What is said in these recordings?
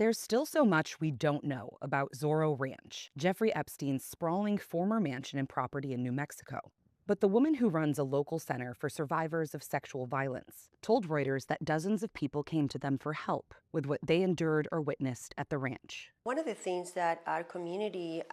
There's still so much we don't know about Zorro Ranch, Jeffrey Epstein's sprawling former mansion and property in New Mexico. But the woman who runs a local center for survivors of sexual violence told Reuters that dozens of people came to them for help with what they endured or witnessed at the ranch. One of the things that our community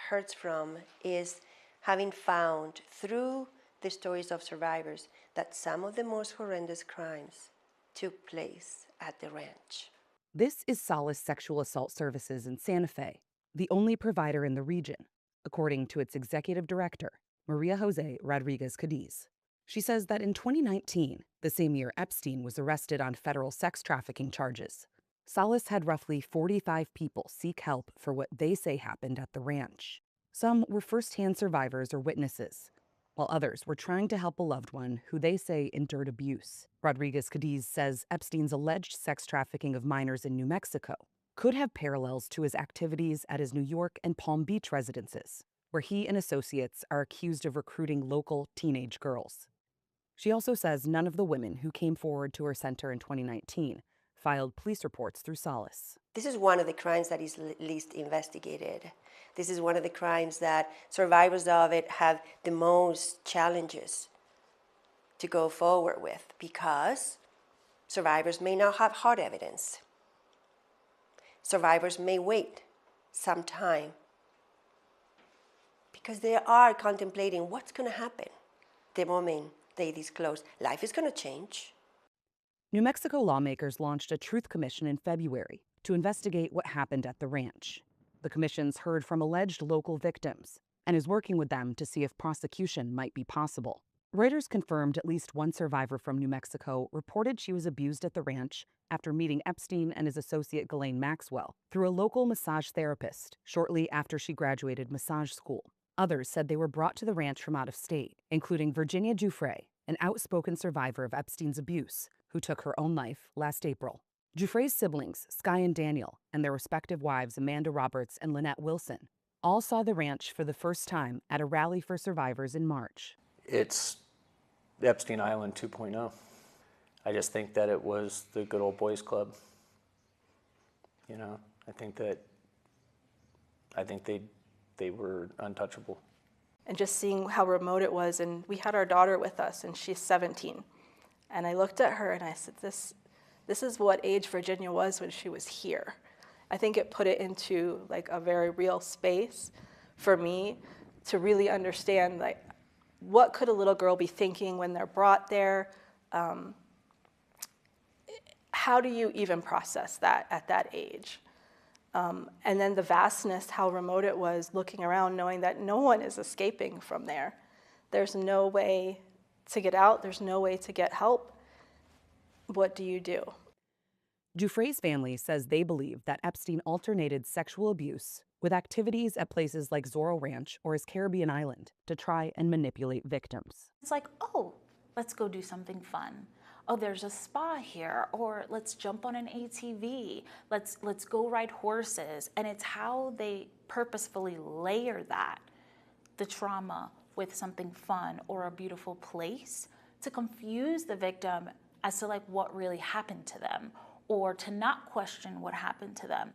hurts from is having found through the stories of survivors that some of the most horrendous crimes took place at the ranch. This is Solace Sexual Assault Services in Santa Fe, the only provider in the region, according to its executive director, Maria Jose Rodriguez Cadiz. She says that in 2019, the same year Epstein was arrested on federal sex trafficking charges, Solace had roughly 45 people seek help for what they say happened at the ranch. Some were firsthand survivors or witnesses, while others were trying to help a loved one who they say endured abuse. Rodriguez Cadiz says Epstein's alleged sex trafficking of minors in New Mexico could have parallels to his activities at his New York and Palm Beach residences, where he and associates are accused of recruiting local teenage girls. She also says none of the women who came forward to her center in 2019 filed police reports through Solace. This is one of the crimes that is least investigated. This is one of the crimes that survivors of it have the most challenges to go forward with because survivors may not have hard evidence. Survivors may wait some time because they are contemplating what's going to happen the moment they disclose. Life is going to change. New Mexico lawmakers launched a truth commission in February to investigate what happened at the ranch. The commission's heard from alleged local victims and is working with them to see if prosecution might be possible. Reuters confirmed at least one survivor from New Mexico reported she was abused at the ranch after meeting Epstein and his associate Ghislaine Maxwell through a local massage therapist shortly after she graduated massage school. Others said they were brought to the ranch from out of state, including Virginia Giuffre, an outspoken survivor of Epstein's abuse, who took her own life last April. Giuffre's siblings, Sky and Daniel, and their respective wives, Amanda Roberts and Lynette Wilson, all saw the ranch for the first time at a rally for survivors in March. It's Epstein Island 2.0. I just think that it was the good old boys club. You know, I think they were untouchable. And just seeing how remote it was, and we had our daughter with us, and she's 17. And I looked at her and I said, this is what age Virginia was when she was here. I think it put it into like a very real space for me to really understand like what could a little girl be thinking when they're brought there. How do you even process that at that age? And then the vastness, how remote it was, looking around, knowing that no one is escaping from there. There's no way to get out. There's no way to get help. What do you do? Giuffre's family says they believe that Epstein alternated sexual abuse with activities at places like Zorro Ranch or his Caribbean island to try and manipulate victims. It's like, oh, let's go do something fun. Oh, there's a spa here, or let's jump on an ATV. Let's go ride horses. And it's how they purposefully layer that, the trauma, with something fun or a beautiful place to confuse the victim as to like what really happened to them or to not question what happened to them.